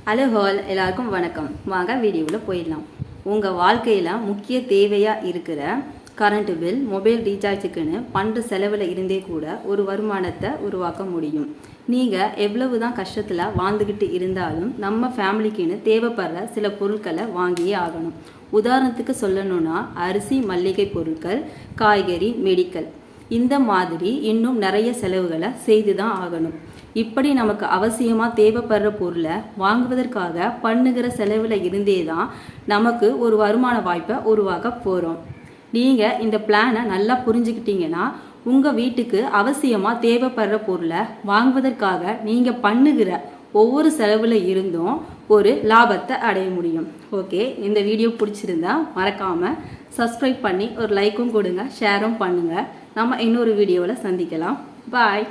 Hello hall எல்லாருக்கும் வணக்கம். வாங்க வீடியோவில் போயிடலாம். உங்கள் வாழ்க்கையில் முக்கிய தேவையாக இருக்கிற கரண்ட் பில், மொபைல் ரீசார்ஜுக்குன்னு பண்ணுற செலவில் இருந்தே கூட ஒரு வருமானத்தை உருவாக்க முடியும். நீங்கள் எவ்வளவு தான் கஷ்டத்தில் வாழ்ந்துக்கிட்டு இருந்தாலும் நம்ம ஃபேமிலிக்குன்னு தேவைப்படுற சில பொருட்களை வாங்கியே ஆகணும். உதாரணத்துக்கு சொல்லணும்னா அரிசி, மல்லிகை பொருட்கள், காய்கறி, மெடிக்கல், இந்த மாதிரி இன்னும் நிறைய செலவுகளை செய்து தான் ஆகணும். இப்படி நமக்கு அவசியமாக தேவைப்படுற பொருளை வாங்குவதற்காக பண்ணுகிற செலவில் இருந்தே தான் நமக்கு ஒரு வருமான வாய்ப்பை உருவாக்க போகிறோம். நீங்கள் இந்த பிளானை நல்லா புரிஞ்சுக்கிட்டீங்கன்னா உங்கள் வீட்டுக்கு அவசியமாக தேவைப்படுற பொருளை வாங்குவதற்காக நீங்கள் பண்ணுகிற ஒவ்வொரு செலவில் இருந்தும் ஒரு லாபத்தை அடைய முடியும். ஓகே, இந்த வீடியோ பிடிச்சிருந்தா மறக்காமல் சப்ஸ்கிரைப் பண்ணி ஒரு லைக்கும் கொடுங்க, ஷேரும் பண்ணுங்கள். நம்ம இன்னொரு வீடியோவில் சந்திக்கலாம். பாய்.